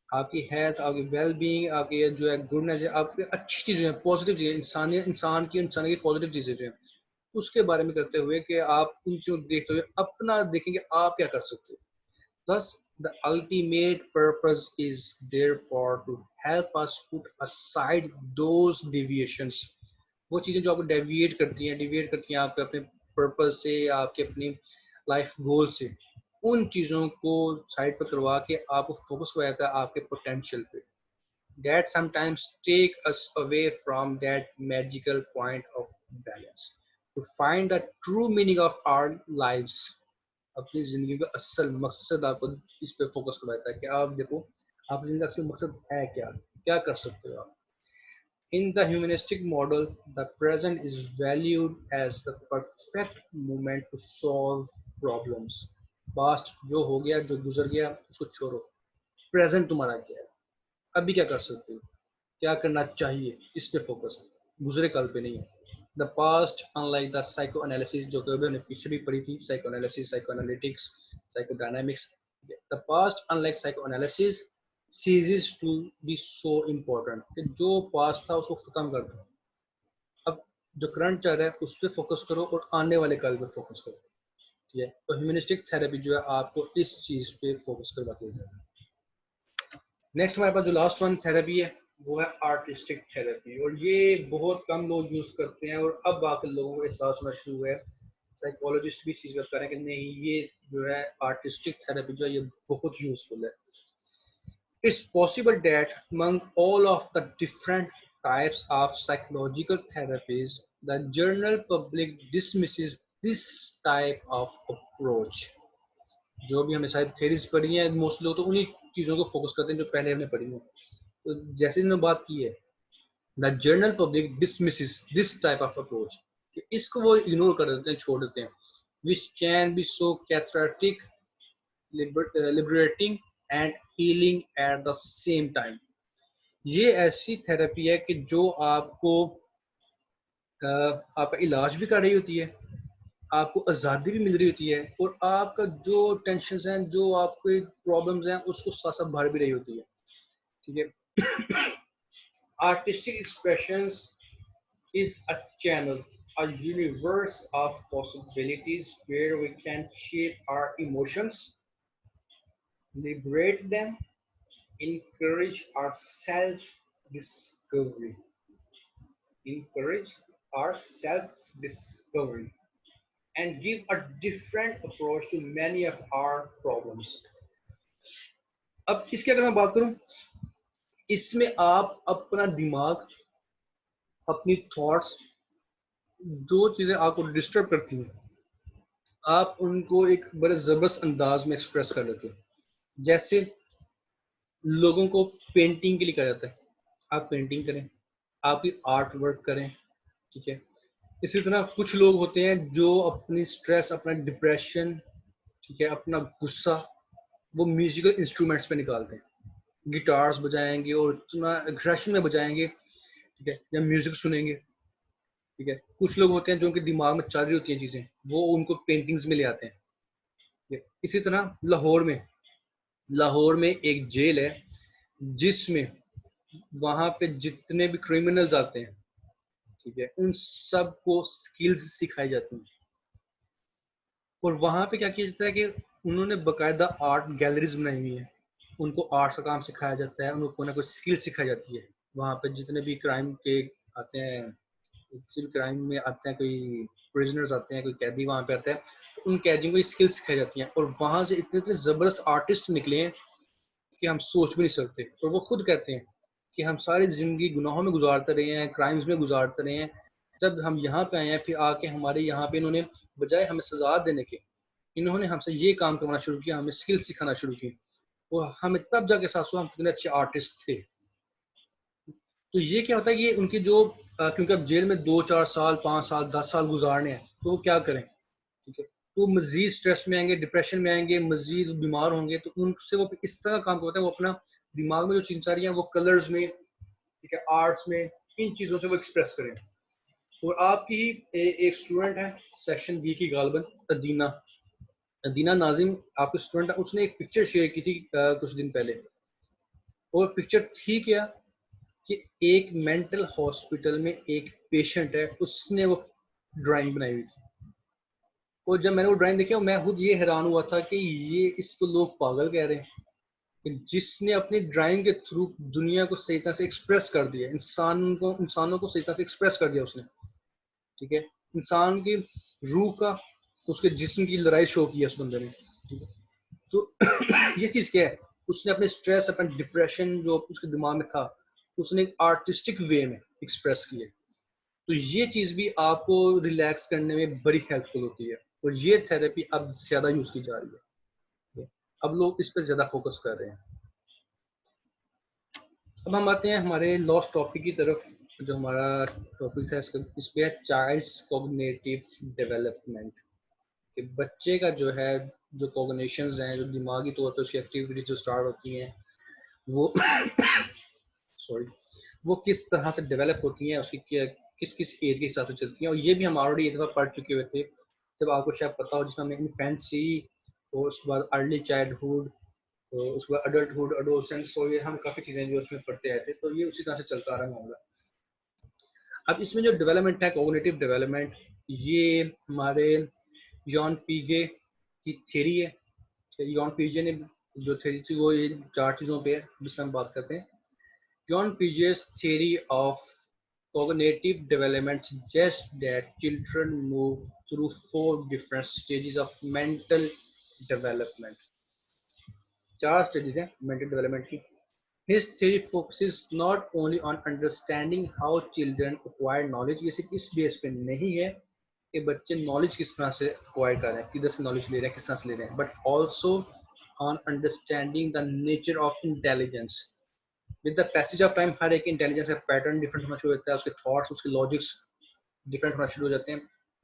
आपकी हेल्थ, आपकी वेल बीइंग, आपकी जो है गुडनेस है, आपकी अच्छी चीजें हैं, पॉजिटिव चीजें, इंसान की पॉजिटिव चीजें जो हैं उसके बारे में करते हुए कि आप उन चीजों को देखते हुए अपना देखेंगे आप क्या कर सकते हो। Thus, the ultimate purpose is therefore to help us put aside those deviations, वो चीज़ें जो आपको डिविएट करती हैं आपके अपने पर्पस से, आपके अपनी लाइफ गोल से, उन चीज़ों को साइड पर करवा के आपको फोकस हो जाता है आपके पोटेंशियल पे। That sometimes take us away from that magical point of balance to find the true meaning of our lives। अपनी जिंदगी का असल मकसद आपको इस पे फोकस करवाता है कि आप देखो आपकी जिंदगी का असल मकसद है क्या, क्या कर सकते हो आप। In the humanistic model the present is valued as the perfect moment to solve problems. Past जो हो गया, जो गुजर गया, उसको छोड़ो, प्रेजेंट तुम्हारा क्या है, अभी क्या कर सकते हो, क्या करना चाहिए, इस पे फोकस है, गुजरे कल पे नहीं है। The past unlike the psychoanalysis, जो कि अभी हमने पीछे भी पढ़ी थी, psychoanalysis, psychoanalytics, psychodynamics. The past unlike psychoanalysis ceases to be so important, कि जो पास्ट था उसको खत्म कर दो, अब जो करंट चल रहा है उस पर फोकस करो और आने वाले कल पर फोकस करो। ठीक है, तो ह्यूमनिस्टिक थेरेपी जो है आपको इस चीज पे फोकस करवाती है। नेक्स्ट हमारे पास जो लास्ट वन थेरेपी है वो है आर्टिस्टिक थेरेपी, और ये बहुत कम लोग यूज करते हैं, और अब आकर लोगों को एहसास होना शुरू हुआ है, साइकोलॉजिस्ट भी चीज कर रहे हैं कि नहीं, ये जो है आर्टिस्टिक थेरेपी जो है ये बहुत यूजफुल है। It's possible that among all of the different types of psychological therapies the general public dismisses this type of approach। जो भी हमने शायद थेरीज पढ़ी हैं, मोस्ट लोग तो उन्हीं चीज़ों को फोकस करते हैं जो पहले हमने पढ़ी हैं। तो जैसे हमने बात की है, the general public dismisses this type of approach, कि इसको वो इग्नोर कर देते हैं, छोड़ देते हैं, which can be so cathartic, liberating and healing at the same time. ये ऐसी थेरेपी है कि जो आपको आपका इलाज भी कर रही होती है, आपको आज़ादी भी मिल रही होती है, और आपका जो टेंशन हैं, जो आपके प्रॉब्लम्स हैं, उसको साथ साथ भर भी रही होती है। ठीक है, artistic expressions is a channel, a universe of possibilities where we can shape our emotions, liberate them, encourage our self-discovery, encourage our self-discovery, and give a different approach to many of our problems। अब इसकी अगर मैं बात करूं, इसमें आप अपना दिमाग, अपनी थॉट्स, जो चीजें आपको डिस्टर्ब करती हैं, आप उनको एक बड़े जबरदस्त अंदाज में एक्सप्रेस कर लेते हैं। जैसे लोगों को पेंटिंग के लिए कहा जाता है, आप पेंटिंग करें, आप भी आर्ट वर्क करें। ठीक है, इसी तरह कुछ लोग होते हैं जो अपनी स्ट्रेस, अपना डिप्रेशन, ठीक है, अपना गुस्सा, वो म्यूजिकल इंस्ट्रूमेंट्स पे निकालते हैं, गिटार्स बजाएंगे और इतना एग्रेशन में बजाएंगे, ठीक है, या म्यूजिक सुनेंगे। ठीक है, कुछ लोग होते हैं जो उनके दिमाग में चल रही होती हैं चीजें, वो उनको पेंटिंग्स में ले आते हैं, इसी तरह लाहौर में एक जेल है जिसमें वहां पे जितने भी क्रिमिनल्स आते हैं, ठीक है, उन सबको स्किल्स सिखाई जाती हैं। और वहां पे क्या किया जाता है कि उन्होंने बकायदा आर्ट गैलरीज बनाई हुई है, उनको आर्ट्स का काम सिखाया जाता है, उनको कोई ना कोई स्किल सिखाई जाती है। वहां पे जितने भी क्राइम के आते हैं, किसी भी क्राइम में आते हैं, कोई प्रिजनर्स आते हैं, कोई कैदी वहां पे आता है, तो उन कैदियों को स्किल्स सिखाई जाती हैं। और वहां से इतने इतने जबरदस्त आर्टिस्ट निकले हैं कि हम सोच भी नहीं सकते। और वो खुद कहते हैं कि हम सारी जिंदगी गुनाहों में गुजारते रहे हैं, क्राइम्स में गुजारते रहे हैं, जब हम यहाँ पे आए हैं फिर आके हमारे यहाँ पे इन्होंने बजाय हमें सजा देने के, इन्होंने हमसे ये काम करवाना शुरू किया, हमें स्किल सिखाना शुरू की। और हमें तब जाके एहसास हुआ हम कितने अच्छे आर्टिस्ट थे। तो ये क्या होता है कि उनकी जो क्योंकि अब जेल में 2-4 साल 5 साल 10 साल गुजारने हैं, तो वो क्या करें, ठीक है, तो मजीद स्ट्रेस में आएंगे, डिप्रेशन में आएंगे, मजीद बीमार होंगे। तो उनसे वो इस तरह काम करता है, वो अपना दिमाग में जो चीजें आ रही हैं वो कलर्स में, ठीक है, आर्ट्स में, इन चीजों से वो एक्सप्रेस करें। और आपकी ही एक स्टूडेंट है सेक्शन बी की, गालबन अदीना, अदीना नाजिम आपके स्टूडेंट है, उसने एक पिक्चर शेयर की थी कुछ दिन पहले। और पिक्चर थी क्या कि एक मेंटल हॉस्पिटल में एक पेशेंट है, उसने वो ड्राइंग बनाई हुई थी। और जब मैंने वो ड्राइंग देखी मैं खुद ये हैरान हुआ था कि ये इसको लोग पागल कह रहे हैं, कि जिसने अपनी ड्राइंग के थ्रू दुनिया को सही तरह से एक्सप्रेस कर दिया, इंसानों को सही तरह से एक्सप्रेस कर दिया उसने, ठीक है, इंसान की रूह का, उसके जिस्म की लड़ाई शो की है उस बंदे ने, ठीक है। तो ये चीज क्या है, उसने अपने स्ट्रेस, अपना डिप्रेशन जो उसके दिमाग में था, उसने एक आर्टिस्टिक वे में एक्सप्रेस किया। तो ये चीज भी आपको रिलैक्स करने में बड़ी हेल्पफुल होती है। और ये थेरेपी अब ज्यादा यूज की जा रही है, अब लोग इस पर ज्यादा फोकस कर रहे हैं। अब हम आते हैं हमारे लॉस्ट टॉपिक की तरफ। जो हमारा टॉपिक है इस पे है चाइल्ड्स कॉग्निटिव डेवलपमेंट, कि बच्चे का जो है, जो कॉग्निशंस हैं, जो दिमागी तौर पर उसकी एक्टिविटीज जो स्टार्ट होती हैं, वो सॉरी, वो किस तरह से डेवलप होती हैं, उसकी किस किस एज के हिसाब से चलती हैं। और ये भी हम ऑलरेडी एक दफ़ा पढ़ चुके हुए थे, जब आपको शायद पता हो, जिसमें हमने इन्फेंसी और उसके बाद अर्ली चाइल्डहुड, तो उसके बाद अडल्टहुड, अडोलसेंस, तो ये हम काफ़ी चीज़ें जो उसमें पढ़ते आए थे, तो ये उसी तरह से चलता आ रहा होगा। अब इसमें जो डेवलपमेंट है, कॉग्निटिव डेवलपमेंट, ये हमारे जॉन पीजे की थ्योरी है। जॉन पीजे ने जो थ्योरी थी वो ये 4 चीज़ों पे है जिसमें हम बात करते हैं। John Piaget's theory of cognitive development suggests that children move through 4 different stages of mental development. 4 stages हैं mental development की. His theory focuses not only on understanding how children acquire knowledge, ये सिर्फ इस बेस पे नहीं है कि बच्चे नॉलेज किस तरह से एक्वायर कर रहे हैं, किधर से नॉलेज ले रहे हैं, किस तरह से ले रहे हैं, but also on understanding the nature of intelligence. With the passage of time हर एक इंटेलिजेंस का पैटर्न डिफरेंट होना शुरू होता है, उसके थॉट्स, उसके लॉजिक्स डिफरेंट होना शुरू हो जाते हैं।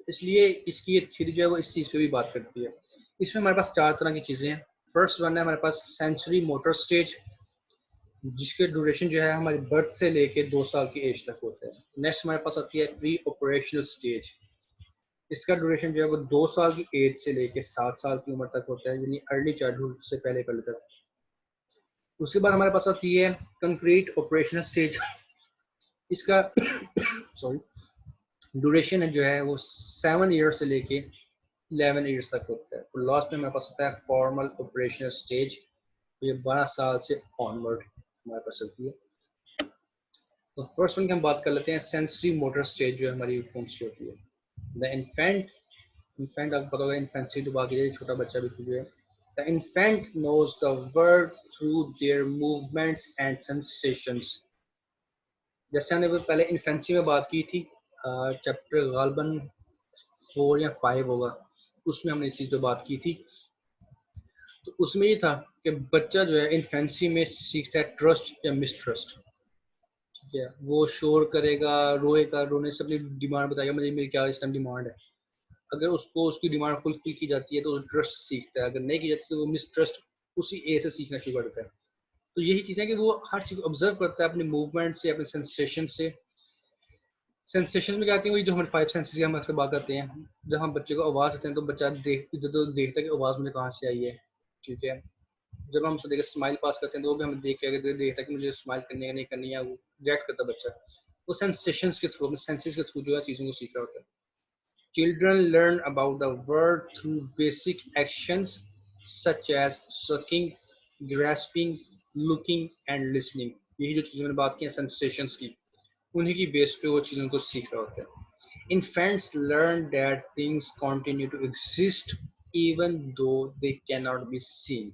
इसलिए इसकी ये थ्योरी जो है वो इस चीज़ पे भी बात करती है। इसमें हमारे पास 4 तरह की चीज़ें हैं। फर्स्ट वन है हमारे पास सेंसरी मोटर स्टेज, जिसके ड्यूरेशन जो है हमारी बर्थ से लेके 2 साल की एज तक होता है। नेक्स्ट हमारे पास आती है प्री ऑपरेशनल स्टेज, इसका ड्यूरेशन जो है वो 2 साल की एज से लेके 7 साल की उम्र तक होता है, यानी अर्ली चाइल्डहुड से पहले पहले तक। उसके बाद हमारे पास आती है कंक्रीट ऑपरेशनल स्टेज, इसका सॉरी ड्यूरेशन है जो है वो 7 ईयर्स से लेके 11 ईयर्स तक होता है। और लास्ट में हमारे पास आता है फॉर्मल ऑपरेशनल स्टेज, तो ये 12 साल से ऑनवर्ड हमारे पास चलती है। तो फर्स्ट वन की हम बात कर लेते हैं, सेंसरी मोटर स्टेज जो हमारी कौन सी होती है। द इन्फेंट आपको पता होगा, इन्फेंसी तो बात है, छोटा बच्चा भी जो है, the infant knows the world through their movements and sensations. जैसे हमने पहले इन्फेंसी में बात की थी, चैप्टर गालबन 4 या 5 होगा, उसमें हमने इस चीज़ पे बात की थी। तो उसमें ये था कि बच्चा जो है इन्फेंसी में सीखता है ट्रस्ट या मिसट्रस्ट, ठीक है, वो शोर करेगा, रोएगा, रोने से अपनी डिमांड बताएगा, मुझे मेरी क्या इस टाइम डिमांड है। अगर उसको उसकी डिमांड फुलफिल की जाती है तो वो ट्रस्ट सीखता है, अगर नहीं की जाती तो वो मिसट्रस्ट उसी ए से सीखना शुरू करता है। तो यही चीज़ है कि वो हर चीज़ ऑब्जर्व करता है अपने मूवमेंट से, अपने सेंसेशन से। सेंसेशन में क्या आती है, वही जो हमारे 5 सेंसेस की हम अक्सर बात करते हैं। जब हम बच्चे को आवाज़ देते हैं तो बच्चा देखता है कि आवाज़ मुझे कहाँ से आई है, ठीक है। जब हम उसको देख स्माइल पास करते हैं तो वो भी हमें देख के देखता है कि मुझे स्माइल करनी है नहीं करनी है, वो रिएक्ट करता है बच्चा। वो सेंसेशंस के थ्रू, अपने सेंसेस के थ्रू जो है चीज़ों को सीख रहा होता है। Children learn about the world through basic actions such as sucking, grasping, looking and listening. यही जो चीज़ें मैंने बात की हैं सेंसेशंस की, उन्हीं की बेस पे वो चीज़ों को सीख रहा होता है। Infants learn that things continue to exist even though they cannot be seen.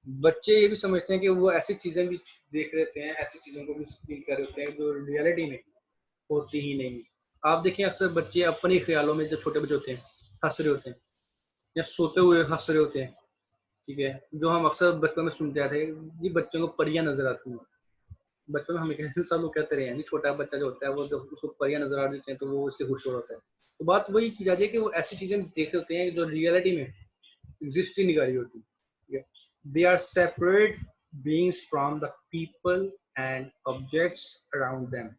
बच्चे ये भी समझते हैं कि वो ऐसी चीज़ें भी देख लेते हैं, ऐसी चीज़ों को भी फील कर रहे होते हैं जो रियलिटी में होती ही नहीं। आप देखिए अक्सर बच्चे अपने ख्यालों में, जब छोटे बच्चे होते हैं हंस रहे होते हैं या सोते हुए हंस रहे होते हैं, ठीक है। जो हम अक्सर बचपन में सुनते आते हैं, ये बच्चों को परियां नजर आती हैं। बचपन में हमें सब लोग कहते रहे हैं, छोटा बच्चा जो होता है वो जब उसको परियां नजर आ जाती हैं तो वो उससे खुश हो जाता है। तो बात वही की जाती है कि वो ऐसी चीजें देख रहे होते हैं जो रियलिटी में एग्जिस्ट ही नहीं कर रही होती, ठीक है। They are separate beings from the people and objects around them.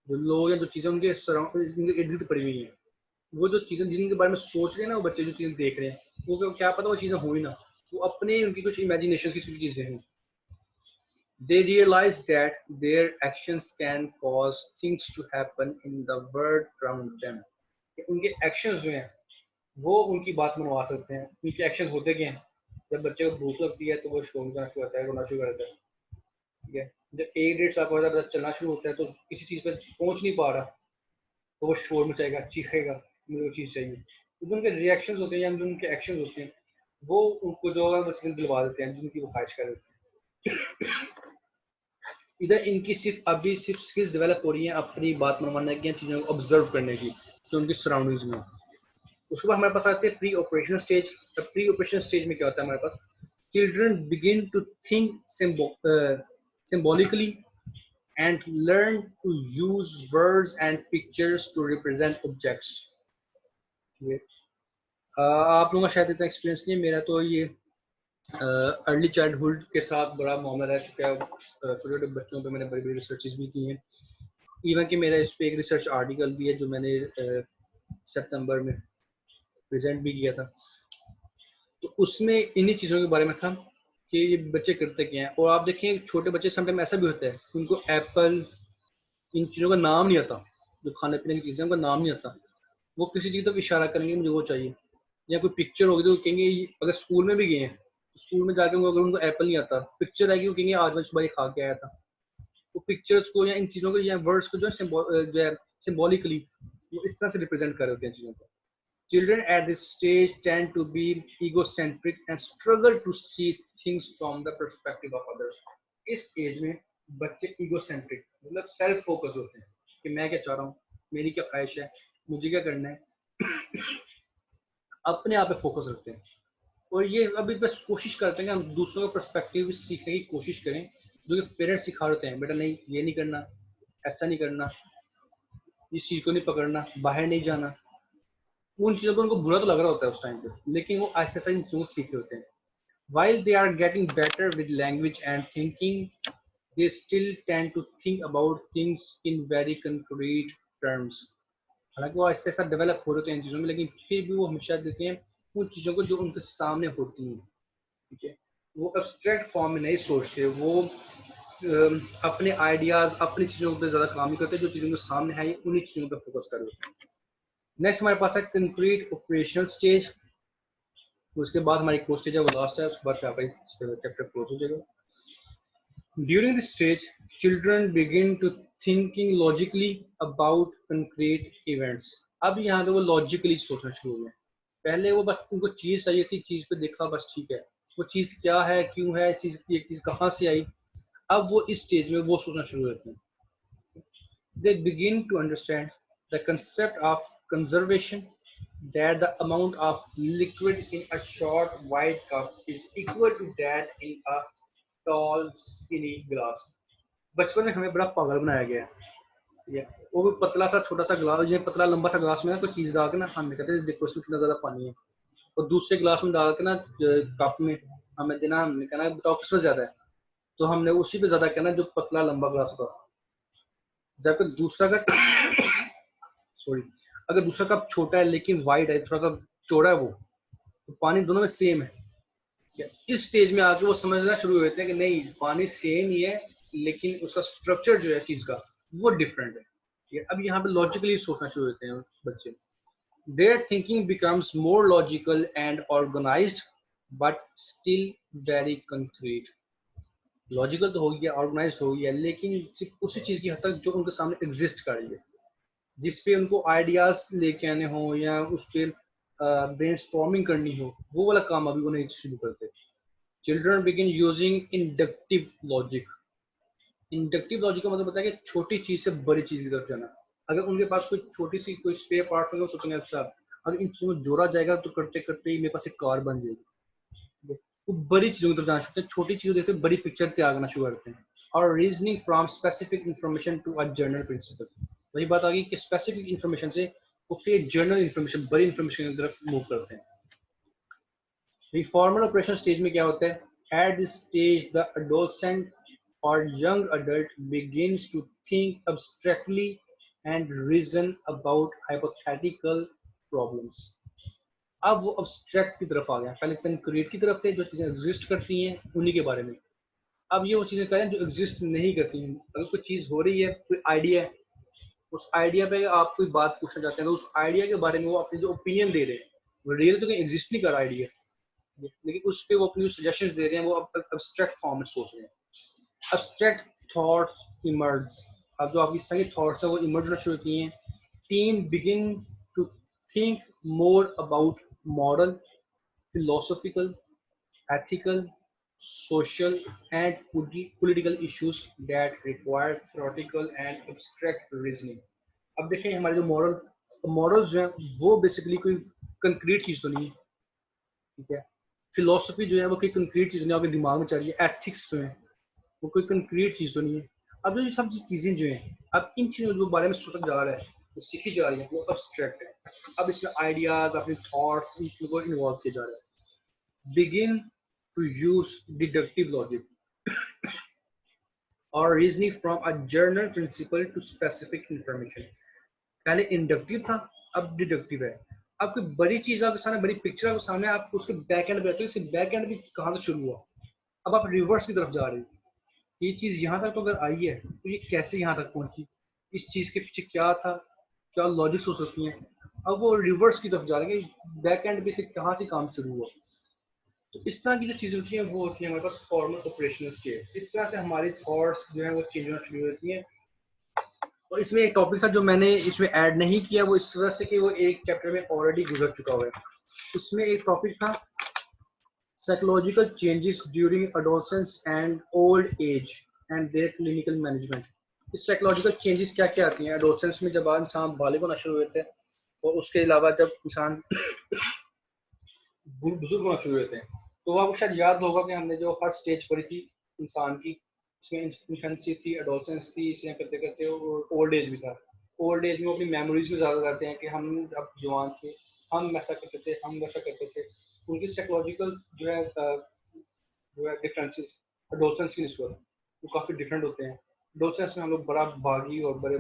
जो लोग हैं, जो चीजें उनके सराउंड, उनके इर्द गिर्द पड़ी हुई हैं, वो जो चीजें जिनके बारे में सोच रहे हैं ना, वो बच्चे जो चीजें देख रहे हैं, वो क्या पता वो चीजें हो ही ना, वो अपने उनकी कुछ इमेजिनेशन की चीजें हैं। They realize that their actions can cause things to happen in the world around them. कि उनके एक्शंस जो हैं वो उनकी बात मनवा सकते हैं। उनके एक्शंस होते क्या हैं? जब बच्चे को भूख लगती है तो वो शोर मचाना शुरू करता है, रोना शुरू करता है, ठीक है। जब 1 डेढ़ साल का होता है, बच्चा चलना शुरू होता है तो किसी चीज़ पे पहुंच नहीं पा रहा तो वो शोर मचाएगा, चीखेगा, मुझे वो चीज़ चाहिए। तो जो उनके रिएक्शंस होते हैं या जो उनके एक्शंस होते हैं वो उनको जो है वो चीज़ें दिलवा देते हैं जिनकी वो ख्वाहिश कर देते हैं। इधर इनकी सिर्फ स्किल्स डेवलप हो रही हैं अपनी बात मनवाने की, चीज़ों को ऑब्जर्व करने की जो उनकी सराउंडिंग्स में। उसके बाद हमारे पास आते हैं pre operational stage. Pre operational stage में क्या होता है हमारे पास? Children begin to think symbolically and learn to use words and pictures to represent objects. ये आप लोगों का शायद इतना एक्सपीरियंस नहीं है, मेरा तो ये अर्ली चाइल्डहुड के साथ बड़ा मामला रह चुका है। छोटे छोटे बच्चों पे मैंने बड़ी बड़ी रिसर्चेस भी की हैं। इवन कि मेरा इस पे एक रिसर्च आर्टिकल भी है जो मैंने सितंबर में प्रेजेंट भी किया था। तो उसमें इन्हीं चीज़ों के बारे में था कि ये बच्चे करते क्या हैं। और आप देखें छोटे बच्चे समटाइम ऐसा भी होता है कि उनको एप्पल, इन चीज़ों का नाम नहीं आता, जो खाने पीने की चीज़ें उनका नाम नहीं आता, वो किसी चीज़ तक इशारा करेंगे मुझे वो चाहिए। या कोई पिक्चर होगी तो कहेंगे, अगर स्कूल में भी गए हैं स्कूल में जाके अगर उनको एप्पल नहीं आता, पिक्चर आएगी वो कहेंगे आज मैं सुबह ये खा के आया था। वो पिक्चर्स को या इन चीज़ों को या वर्ड्स को जो है सिंबॉलिकली वो इस तरह से रिप्रेजेंट कर रहे होते हैं चीज़ों को। Children at this stage tend to be egocentric and struggle to see things from the perspective of others. इस एज में बच्चे egocentric मतलब सेल्फ फोकस होते हैं कि मैं क्या चाह रहा हूँ, मेरी क्या ख्वाहिश है, मुझे क्या करना है। अपने आप पे फोकस रखते हैं। और ये अभी बस कोशिश करते हैं कि हम दूसरों का पर्सपेक्टिव सीखने की कोशिश करें, जो कि पेरेंट्स सिखा रहे हैं, बेटा नहीं ये नहीं करना, ऐसा नहीं करना, इस चीज़ को नहीं पकड़ना, बाहर नहीं जाना। उन चीज़ों पर उनको बुरा तो लग रहा होता है उस टाइम पे, लेकिन वो ऐसे ऐसा इन चीज़ों को सीख रहे होते हैं। While they are getting better with language and thinking, they still tend to think about things in very concrete terms. हालांकि वो ऐसे ऐसा डेवलप हो रहे होते हैं इन चीज़ों में, लेकिन फिर भी वो हमेशा देते हैं उन चीज़ों को जो उनके सामने होती हैं, ठीक है। वो एब्स्ट्रैक्ट फॉर्म में नहीं सोचते, वो अपने आइडियाज़, अपनी चीज़ों पर ज़्यादा काम नहीं करते, जो चीज़ों के सामने है उन्हीं चीज़ों पर फोकस कर रहे होते हैं। नेक्स्ट हमारे पास है कंक्रीट ऑपरेशनल स्टेज। उसके बाद हमारी कोर्स स्टेज है वो लास्ट है, उसके बाद आपका चैप्टर क्लोज हो जाएगा। During this stage children begin to thinking logically about concrete events. अब यहाँ पे वो लॉजिकली सोचना शुरू हो गए। पहले वो बस उनको चीज़ चाहिए थी, चीज़ पे देखा बस ठीक है, वो चीज़ क्या है, क्यों है, चीज़ एक चीज़ कहाँ से आई। अब वो इस स्टेज में वो सोचना शुरू होते हैं। They begin to understand the concept of conservation, that the amount of liquid in a short white cup is equal to that in a tall skinny glass. बचपन में हमें बड़ा पागल बनाया गया है, वो भी पतला सा छोटा सा ग्लास, ये पतला लंबा सा ग्लास में ना कोई चीज डाल के ना हमें कहते हैं देखो इसमें कितना ज्यादा पानी है, और दूसरे ग्लास में डाल के ना कप में हमें देना, हमने कहना बताओ किसमें ज्यादा है, तो हमने उसी पे ज्यादा कहना जो पतला लंबा ग्लास होता। जबकि दूसरा का सॉरी, अगर दूसरा कप छोटा है लेकिन वाइड है, थोड़ा सा चौड़ा है वो, तो पानी दोनों में सेम है। इस स्टेज में आके वो समझना शुरू हो जाते हैं कि नहीं, पानी सेम ही है लेकिन उसका स्ट्रक्चर जो है चीज का वो डिफरेंट है। ठीक है, अब यहाँ पे लॉजिकली सोचना शुरू होते हैं बच्चे। Their thinking becomes more logical and organized, but still very concrete. Logical तो हो गया, ऑर्गेनाइज हो गया, लेकिन सिर्फ उसी चीज की हद तक जो उनके सामने एग्जिस्ट कर रही है, जिस पे उनको आइडियाज लेके आने हो या उस पर ब्रेनस्टॉर्मिंग करनी हो, वो वाला काम अभी वो नहीं शुरू करते। Children begin using inductive logic. Inductive logic का मतलब होता है कि छोटी चीज से बड़ी चीज की तरफ जाना। अगर उनके पास कोई छोटी सी कोई स्पेयर पार्ट होगा, सोचेंगे अच्छा अगर इन चीजों को जोड़ा जाएगा तो करते करते ही मेरे पास एक कार बन जाएगी। वो बड़ी चीजों की तरफ जाना शुरू करते हैं, छोटी चीजों देखते बड़ी पिक्चर तैयार करना शुरू करते हैं। और reasoning from specific information to a general principle, वही बात आ गई कि स्पेसिफिक इन्फॉर्मेशन से वो फिर जनरल इन्फॉर्मेशन, बड़ी इन्फॉर्मेशन की तरफ मूव करते हैं। रिफॉर्मल ऑपरेशन स्टेज में क्या होता है? At this stage the adolescent or young adult begins to think abstractly and reason about hypothetical problems. अब वो abstract की तरफ आ गया, पहले कंक्रीट की तरफ थे, जो चीजें एग्जिस्ट करती हैं उन्हीं के बारे में। अब ये वो चीजें करें जो एग्जिस्ट नहीं करती हैं। अगर कोई चीज हो रही है, कोई आइडिया है, उस आइडिया पे आप कोई बात पूछना चाहते हैं तो उस आइडिया के बारे में वो अपने जो ओपिनियन दे रहे हैं, वो रियल तो कहीं एग्जिस्ट नहीं कर रहा आइडिया, लेकिन उस पे वो अपनी सजेशंस दे रहे हैं, वो अब एब्स्ट्रैक्ट फॉर्म में सोच रहे हैं। Abstract thoughts emerge. अब जो आपकी सही थॉट्स है वो इमर्ज होना शुरू किए हैं। Teen begin to think more about moral, philosophical, ethical, social and political issues that require theoretical and abstract reasoning. अब देखें हमारे जो मॉरल्स जो हैं वो बेसिकली कोई कंक्रीट चीज तो नहीं है, ठीक है। फिलोसफी जो है वो कोई कंक्रीट चीज नहीं आपके दिमाग में चल रही है। एथिक्स जो है वो कोई कंक्रीट चीज तो नहीं है। अब जो सब चीजें जो हैं, अब इन चीजों के बारे में सोचा जा रहा है, वो सीखी जा रही है, वो अब्स्ट्रैक्ट है। अब इसमें आइडियाज, अपने थॉट्स, इन चीजों को इन्वॉल्व किया जा रहा है। Begin to use deductive logic और reasoning from a general principle to specific information. पहले इंडक्टिव था, अब डिडक्टिव है। अब कोई बड़ी चीज आपके सामने, बड़ी पिक्चर आपके सामने, आप उसके बैक एंड बैठे हो, बैक एंड भी कहाँ से शुरू हुआ, अब आप रिवर्स की तरफ जा रहे हो। ये चीज यहाँ तक तो अगर आई है तो ये कैसे यहाँ तक पहुंची, इस चीज के पीछे क्या था, क्या लॉजिक्स हो सकती हैं। अब वो रिवर्स की तरफ जा रहे हैं, बैक एंड पे से कहाँ से काम शुरू हुआ। तो इस तरह की जो चीजें होती हैं वो होती है हमारे पास फॉर्मल ऑपरेशनल स्टेज। इस तरह से हमारी थॉट्स जो है वो चेंज होना शुरू होती हैं। और इसमें एक टॉपिक था जो मैंने इसमें ऐड नहीं किया, वो इस तरह से कि वो एक चैप्टर में ऑलरेडी गुजर चुका हुआ है। उसमें एक टॉपिक था psychological changes during adolescence and old age and their clinical management. इस साइकोलॉजिकल चेंजेस क्या क्या आती हैं एडोलसेंस में, जब इंसान बालिग होना शुरू होते हैं, और उसके अलावा जब इंसान बुजुर्ग होना शुरू होते हैं। तो आपको शायद याद होगा कि हमने जो हर स्टेज पढ़ी थी इंसान की, इसमें इन्फेंसी थी, एडोलसेंस थी, इसे करते करते ओल्ड एज भी था। ओल्ड एज में अपनी मेमोरीज में ज़्यादा रहते हैं कि हम अब जवान थे, हम ऐसा करते थे, हम वैसा करते थे। उनकी साइकोलॉजिकल जो है डिफरेंसेस एडोलसेंस की निस्बत वो काफ़ी डिफरेंट होते हैं। एडोलसेंस में हम लोग बड़ा भागी और बड़े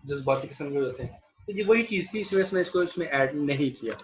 जज्बाती किस्म के होते हैं। तो ये वही चीज़ थी, इस वजह से मैं इसको इसमें ऐड नहीं किया।